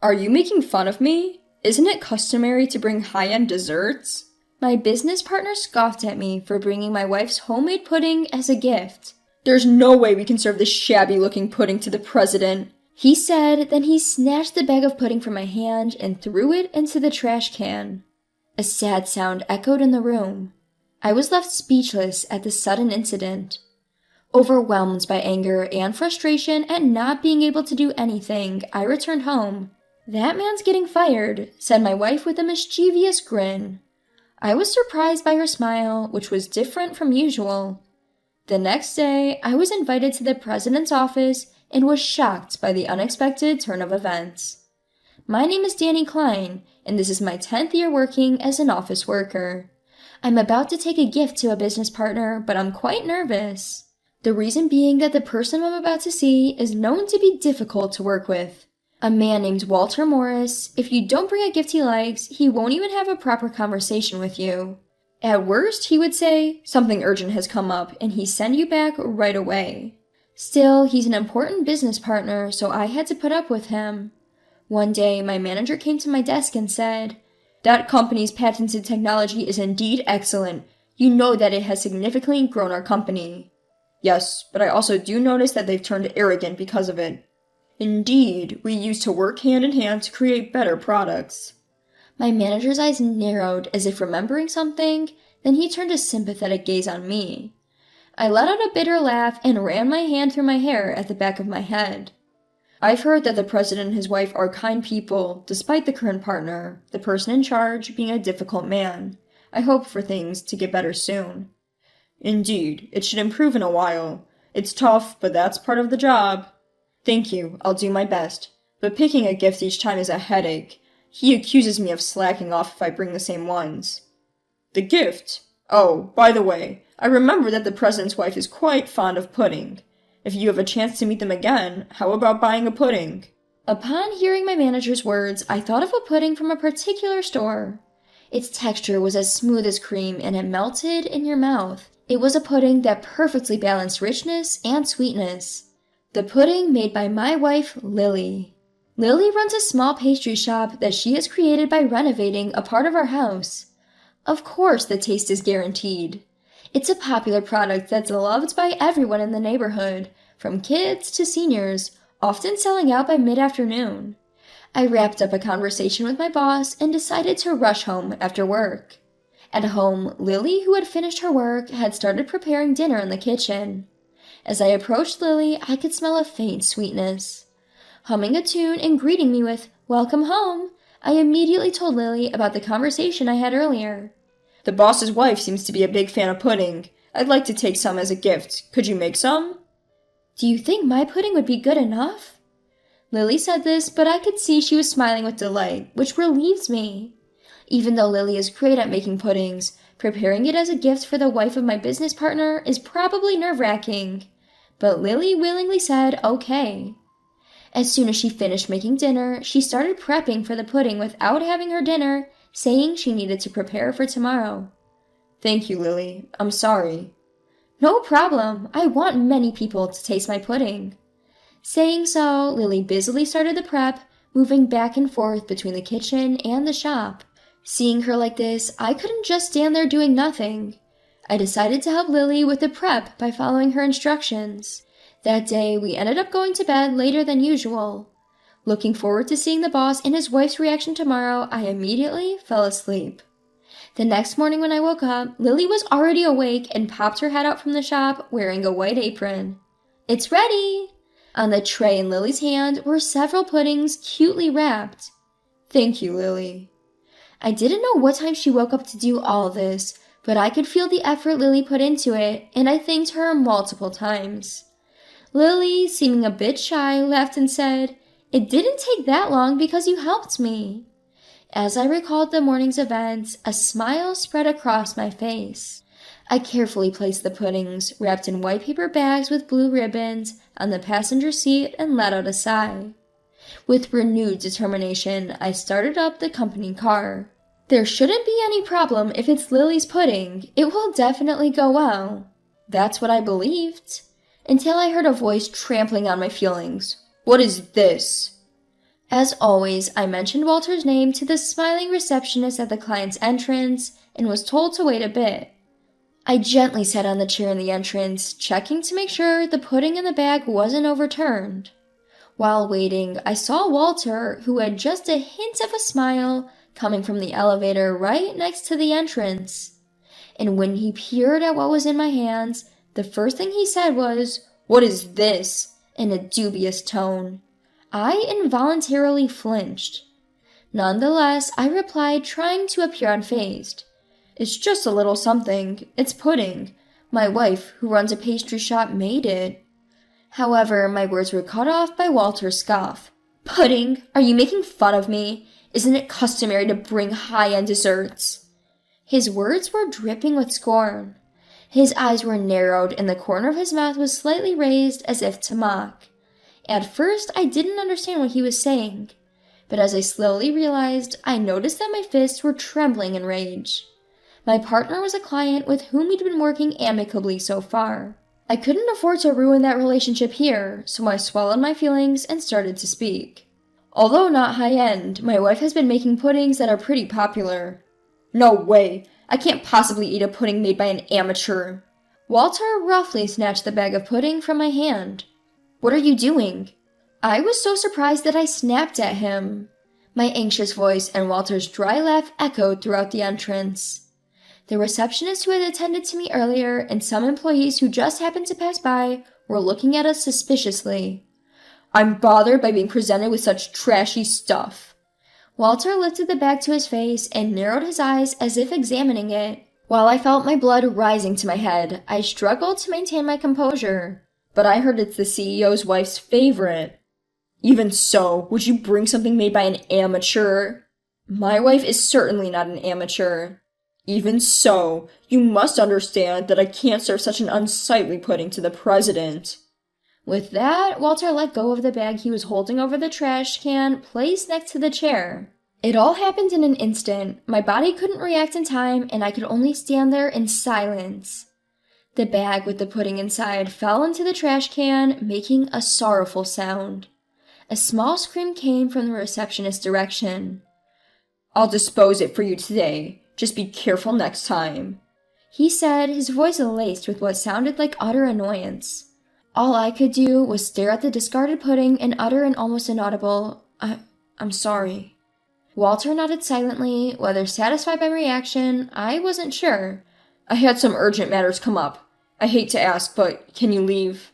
Are you making fun of me? Isn't it customary to bring high-end desserts? My business partner scoffed at me for bringing my wife's homemade pudding as a gift. There's no way we can serve this shabby-looking pudding to the president, he said, then he snatched the bag of pudding from my hand and threw it into the trash can. A sad sound echoed in the room. I was left speechless at this sudden incident. Overwhelmed by anger and frustration at not being able to do anything, I returned home. "That man's getting fired," said my wife with a mischievous grin. I was surprised by her smile, which was different from usual. The next day, I was invited to the president's office and was shocked by the unexpected turn of events. My name is Danny Klein, and this is my 10th year working as an office worker. I'm about to take a gift to a business partner, but I'm quite nervous. The reason being that the person I'm about to see is known to be difficult to work with. A man named Walter Morris. If you don't bring a gift he likes, he won't even have a proper conversation with you. At worst, he would say, "Something urgent has come up," and he'd send you back right away. Still, he's an important business partner, so I had to put up with him. One day, my manager came to my desk and said, "That company's patented technology is indeed excellent. You know that it has significantly grown our company." "Yes, but I also do notice that they've turned arrogant because of it." "Indeed, we used to work hand in hand to create better products." My manager's eyes narrowed as if remembering something, then he turned a sympathetic gaze on me. I let out a bitter laugh and ran my hand through my hair at the back of my head. "I've heard that the president and his wife are kind people, despite the current partner, the person in charge, being a difficult man. I hope for things to get better soon." "Indeed, it should improve in a while. It's tough, but that's part of the job." "Thank you, I'll do my best. But picking a gift each time is a headache. He accuses me of slacking off if I bring the same ones." "The gift? Oh, by the way, I remember that the president's wife is quite fond of pudding. If you have a chance to meet them again, how about buying a pudding?" Upon hearing my manager's words, I thought of a pudding from a particular store. Its texture was as smooth as cream and it melted in your mouth. It was a pudding that perfectly balanced richness and sweetness. The pudding made by my wife, Lily. Lily runs a small pastry shop that she has created by renovating a part of our house. Of course, the taste is guaranteed. It's a popular product that's loved by everyone in the neighborhood, from kids to seniors, often selling out by mid-afternoon. I wrapped up a conversation with my boss and decided to rush home after work. At home, Lily, who had finished her work, had started preparing dinner in the kitchen. As I approached Lily, I could smell a faint sweetness. Humming a tune and greeting me with, "Welcome home," I immediately told Lily about the conversation I had earlier. "The boss's wife seems to be a big fan of pudding. I'd like to take some as a gift. Could you make some?" "Do you think my pudding would be good enough?" Lily said this, but I could see she was smiling with delight, which relieved me. Even though Lily is great at making puddings, preparing it as a gift for the wife of my business partner is probably nerve-wracking. But Lily willingly said okay. As soon as she finished making dinner, she started prepping for the pudding without having her dinner, saying she needed to prepare for tomorrow. "Thank you, Lily. I'm sorry." "No problem. I want many people to taste my pudding." Saying so, Lily busily started the prep, moving back and forth between the kitchen and the shop. Seeing her like this, I couldn't just stand there doing nothing. I decided to help Lily with the prep by following her instructions. That day, we ended up going to bed later than usual. Looking forward to seeing the boss and his wife's reaction tomorrow, I immediately fell asleep. The next morning when I woke up, Lily was already awake and popped her head out from the shop wearing a white apron. "It's ready!" On the tray in Lily's hand were several puddings cutely wrapped. "Thank you, Lily." I didn't know what time she woke up to do all this, but I could feel the effort Lily put into it, and I thanked her multiple times. Lily, seeming a bit shy, laughed and said, "It didn't take that long because you helped me." As I recalled the morning's events, a smile spread across my face. I carefully placed the puddings, wrapped in white paper bags with blue ribbons, on the passenger seat and let out a sigh. With renewed determination, I started up the company car. There shouldn't be any problem if it's Lily's pudding. It will definitely go well. That's what I believed. Until I heard a voice trampling on my feelings. "What is this?" As always, I mentioned Walter's name to the smiling receptionist at the client's entrance and was told to wait a bit. I gently sat on the chair in the entrance, checking to make sure the pudding in the bag wasn't overturned. While waiting, I saw Walter, who had just a hint of a smile, coming from the elevator right next to the entrance. And when he peered at what was in my hands, the first thing he said was, "What is this?" in a dubious tone. I involuntarily flinched. Nonetheless, I replied, trying to appear unfazed. "It's just a little something. It's pudding. My wife, who runs a pastry shop, made it." However, my words were cut off by Walter's scoff. "Pudding? Are you making fun of me? Isn't it customary to bring high-end desserts?" His words were dripping with scorn. His eyes were narrowed and the corner of his mouth was slightly raised as if to mock. At first, I didn't understand what he was saying, but as I slowly realized, I noticed that my fists were trembling in rage. My partner was a client with whom we'd been working amicably so far. I couldn't afford to ruin that relationship here, so I swallowed my feelings and started to speak. "Although not high-end, my wife has been making puddings that are pretty popular." "No way! I can't possibly eat a pudding made by an amateur." Walter roughly snatched the bag of pudding from my hand. "What are you doing?" I was so surprised that I snapped at him. My anxious voice and Walter's dry laugh echoed throughout the entrance. The receptionist who had attended to me earlier and some employees who just happened to pass by were looking at us suspiciously. "I'm bothered by being presented with such trashy stuff." Walter lifted the bag to his face and narrowed his eyes as if examining it. While I felt my blood rising to my head, I struggled to maintain my composure. "But I heard it's the CEO's wife's favorite." "Even so, would you bring something made by an amateur?" "My wife is certainly not an amateur." "Even so, you must understand that I can't serve such an unsightly pudding to the president." With that, Walter let go of the bag he was holding over the trash can placed next to the chair. It all happened in an instant. My body couldn't react in time, and I could only stand there in silence. The bag with the pudding inside fell into the trash can, making a sorrowful sound. A small scream came from the receptionist's direction. "I'll dispose it for you today. Just be careful next time," he said, his voice laced with what sounded like utter annoyance. All I could do was stare at the discarded pudding and utter an almost inaudible, I'm sorry." Walter nodded silently, whether satisfied by my reaction, I wasn't sure. "I had some urgent matters come up. I hate to ask, but can you leave?"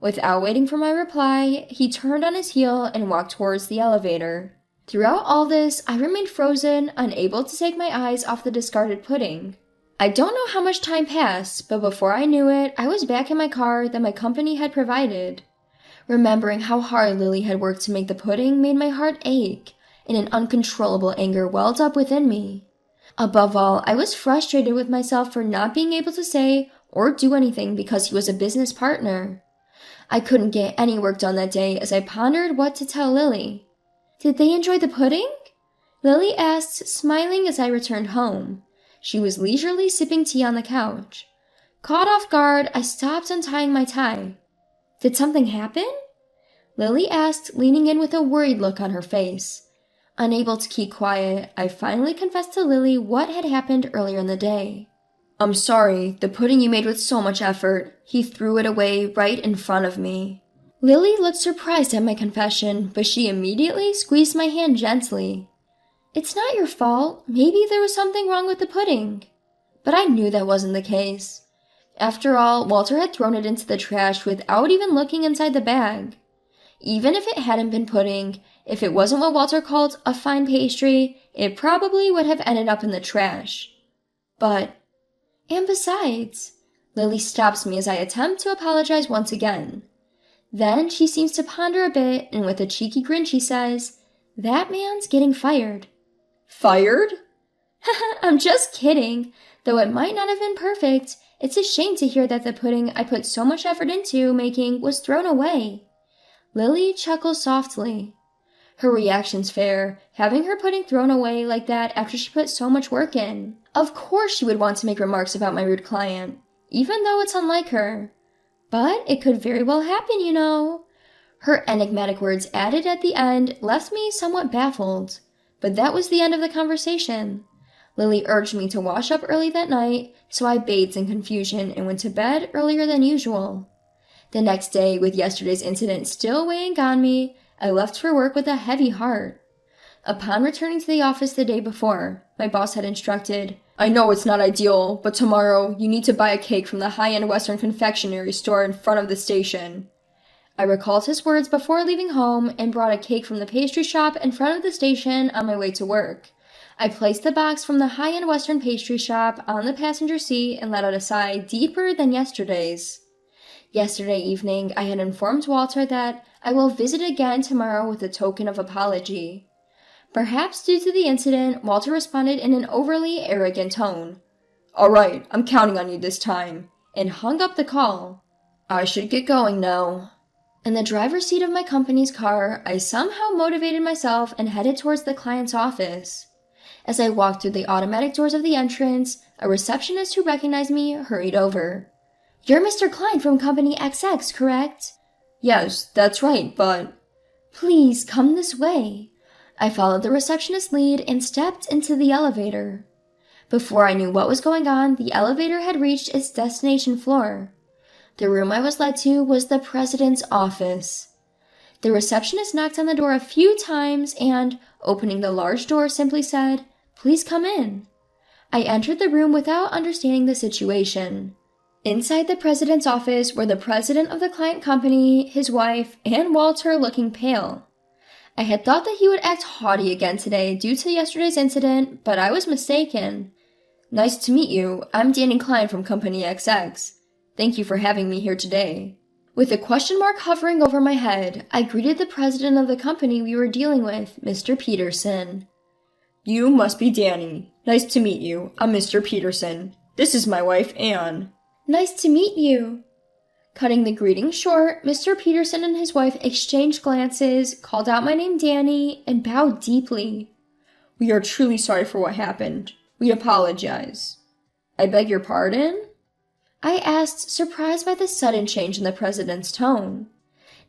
Without waiting for my reply, he turned on his heel and walked towards the elevator. Throughout all this, I remained frozen, unable to take my eyes off the discarded pudding. I don't know how much time passed, but before I knew it, I was back in my car that my company had provided. Remembering how hard Lily had worked to make the pudding made my heart ache, and an uncontrollable anger welled up within me. Above all, I was frustrated with myself for not being able to say or do anything because he was a business partner. I couldn't get any work done that day as I pondered what to tell Lily. "Did they enjoy the pudding?" Lily asked, smiling as I returned home. She was leisurely sipping tea on the couch. Caught off guard, I stopped untying my tie. "Did something happen?" Lily asked, leaning in with a worried look on her face. Unable to keep quiet, I finally confessed to Lily what had happened earlier in the day. "I'm sorry, the pudding you made with so much effort. He threw it away right in front of me." Lily looked surprised at my confession, but she immediately squeezed my hand gently. "It's not your fault. Maybe there was something wrong with the pudding." But I knew that wasn't the case. After all, Walter had thrown it into the trash without even looking inside the bag. Even if it hadn't been pudding, if it wasn't what Walter called a fine pastry, it probably would have ended up in the trash. And besides, Lily stops me as I attempt to apologize once again. Then she seems to ponder a bit, and with a cheeky grin she says, "That man's getting fired." "Fired?" "I'm just kidding. Though it might not have been perfect, it's a shame to hear that the pudding I put so much effort into making was thrown away." Lily chuckles softly. Her reaction's fair, having her pudding thrown away like that after she put so much work in. Of course she would want to make remarks about my rude client, even though it's unlike her. But it could very well happen, you know. Her enigmatic words added at the end left me somewhat baffled, but that was the end of the conversation. Lily urged me to wash up early that night, so I bathed in confusion and went to bed earlier than usual. The next day, with yesterday's incident still weighing on me, I left for work with a heavy heart. Upon returning to the office the day before, my boss had instructed, "I know it's not ideal, but tomorrow you need to buy a cake from the high-end Western confectionery store in front of the station." I recalled his words before leaving home and brought a cake from the pastry shop in front of the station on my way to work. I placed the box from the high-end Western pastry shop on the passenger seat and let out a sigh deeper than yesterday's. Yesterday evening, I had informed Walter that I will visit again tomorrow with a token of apology. Perhaps due to the incident, Walter responded in an overly arrogant tone. "All right, I'm counting on you this time," and hung up the call. I should get going now. In the driver's seat of my company's car, I somehow motivated myself and headed towards the client's office. As I walked through the automatic doors of the entrance, a receptionist who recognized me hurried over. "You're Mr. Klein from Company XX, correct?" "Yes, that's right, but—" "Please come this way." I followed the receptionist's lead and stepped into the elevator. Before I knew what was going on, the elevator had reached its destination floor. The room I was led to was the president's office. The receptionist knocked on the door a few times and, opening the large door, simply said, "Please come in." I entered the room without understanding the situation. Inside the president's office were the president of the client company, his wife, and Walter looking pale. I had thought that he would act haughty again today due to yesterday's incident, but I was mistaken. "Nice to meet you. I'm Danny Klein from Company XX. Thank you for having me here today." With a question mark hovering over my head, I greeted the president of the company we were dealing with, Mr. Peterson. "You must be Danny. Nice to meet you. I'm Mr. Peterson. This is my wife, Anne." "Nice to meet you." Cutting the greeting short, Mr. Peterson and his wife exchanged glances, called out my name Danny, and bowed deeply. "We are truly sorry for what happened. We apologize." "I beg your pardon?" I asked, surprised by the sudden change in the president's tone.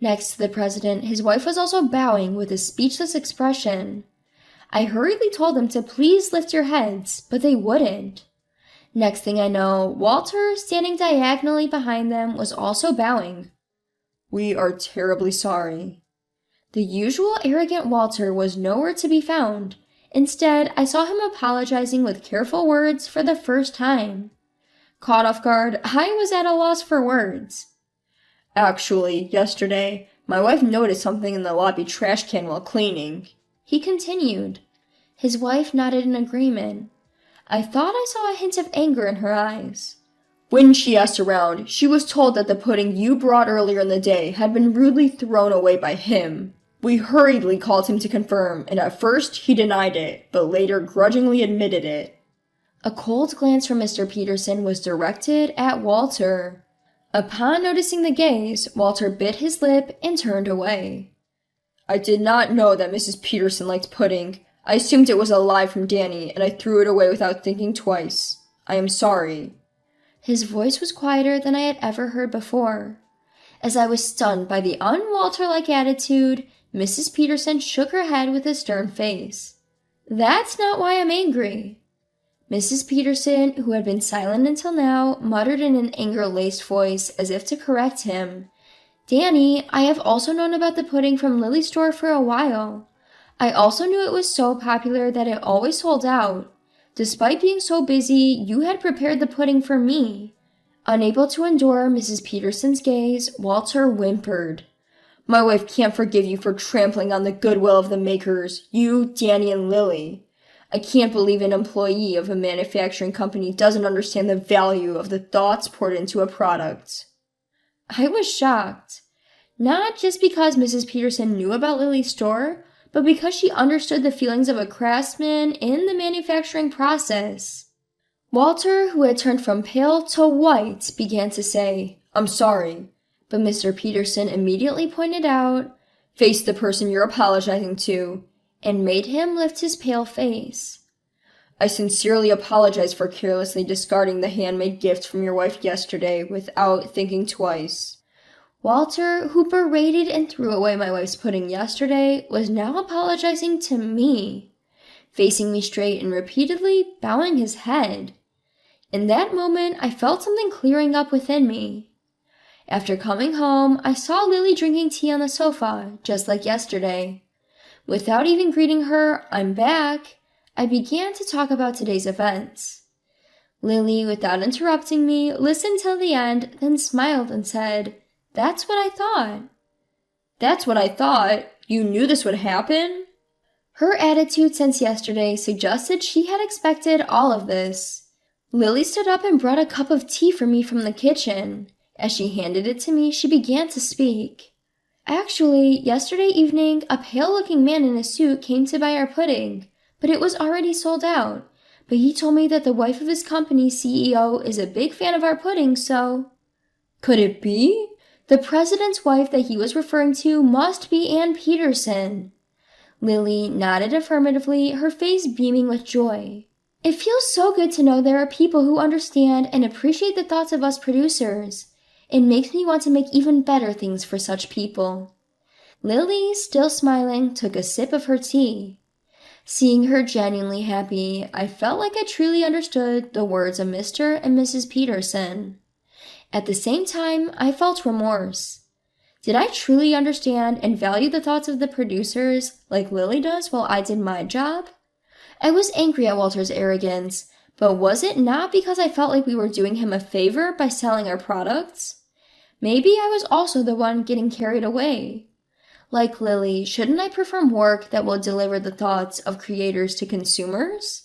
Next to the president, his wife was also bowing with a speechless expression. I hurriedly told them to please lift your heads, but they wouldn't. Next thing I know, Walter, standing diagonally behind them, was also bowing. "We are terribly sorry." The usual arrogant Walter was nowhere to be found. Instead, I saw him apologizing with careful words for the first time. Caught off guard, I was at a loss for words. "Actually, yesterday, my wife noticed something in the lobby trash can while cleaning," he continued. His wife nodded in agreement. I thought I saw a hint of anger in her eyes. "When she asked around, she was told that the pudding you brought earlier in the day had been rudely thrown away by him. We hurriedly called him to confirm, and at first he denied it, but later grudgingly admitted it." A cold glance from Mr. Peterson was directed at Walter. Upon noticing the gaze, Walter bit his lip and turned away. "I did not know that Mrs. Peterson liked pudding. I assumed it was a lie from Danny, and I threw it away without thinking twice. I am sorry." His voice was quieter than I had ever heard before. As I was stunned by the un-Walter-like attitude, Mrs. Peterson shook her head with a stern face. "That's not why I'm angry." Mrs. Peterson, who had been silent until now, muttered in an anger-laced voice as if to correct him. "Danny, I have also known about the pudding from Lily's store for a while. I also knew it was so popular that it always sold out. Despite being so busy, you had prepared the pudding for me." Unable to endure Mrs. Peterson's gaze, Walter whimpered. "My wife can't forgive you for trampling on the goodwill of the makers, you, Danny, and Lily. I can't believe an employee of a manufacturing company doesn't understand the value of the thoughts poured into a product." I was shocked. Not just because Mrs. Peterson knew about Lily's store, but because she understood the feelings of a craftsman in the manufacturing process. Walter, who had turned from pale to white, began to say, "I'm sorry," but Mr. Peterson immediately pointed out, "Face the person you're apologizing to," and made him lift his pale face. "I sincerely apologize for carelessly discarding the handmade gift from your wife yesterday without thinking twice." Walter, who berated and threw away my wife's pudding yesterday, was now apologizing to me, facing me straight and repeatedly bowing his head. In that moment, I felt something clearing up within me. After coming home, I saw Lily drinking tea on the sofa, just like yesterday. Without even greeting her, "I'm back," I began to talk about today's events. Lily, without interrupting me, listened till the end, then smiled and said, "That's what I thought." "That's what I thought? You knew this would happen?" Her attitude since yesterday suggested she had expected all of this. Lily stood up and brought a cup of tea for me from the kitchen. As she handed it to me, she began to speak. "Actually, yesterday evening, a pale-looking man in a suit came to buy our pudding, but it was already sold out. But he told me that the wife of his company's CEO is a big fan of our pudding, so—" "Could it be?" The president's wife that he was referring to must be Ann Peterson. Lily nodded affirmatively, her face beaming with joy. "It feels so good to know there are people who understand and appreciate the thoughts of us producers. It makes me want to make even better things for such people." Lily, still smiling, took a sip of her tea. Seeing her genuinely happy, I felt like I truly understood the words of Mr. and Mrs. Peterson. At the same time, I felt remorse. Did I truly understand and value the thoughts of the producers like Lily does while I did my job? I was angry at Walter's arrogance, but was it not because I felt like we were doing him a favor by selling our products? Maybe I was also the one getting carried away. Like Lily, shouldn't I perform work that will deliver the thoughts of creators to consumers?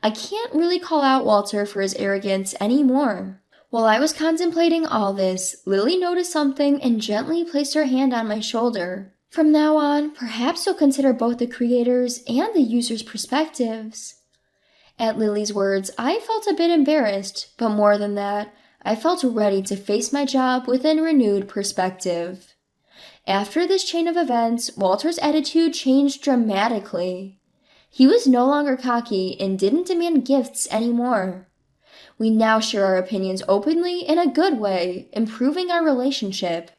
I can't really call out Walter for his arrogance anymore. While I was contemplating all this, Lily noticed something and gently placed her hand on my shoulder. "From now on, perhaps you'll consider both the creators and the users' perspectives." At Lily's words, I felt a bit embarrassed, but more than that, I felt ready to face my job with a renewed perspective. After this chain of events, Walter's attitude changed dramatically. He was no longer cocky and didn't demand gifts anymore. We now share our opinions openly in a good way, improving our relationship.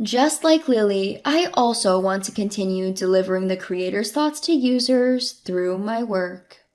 Just like Lily, I also want to continue delivering the creator's thoughts to users through my work.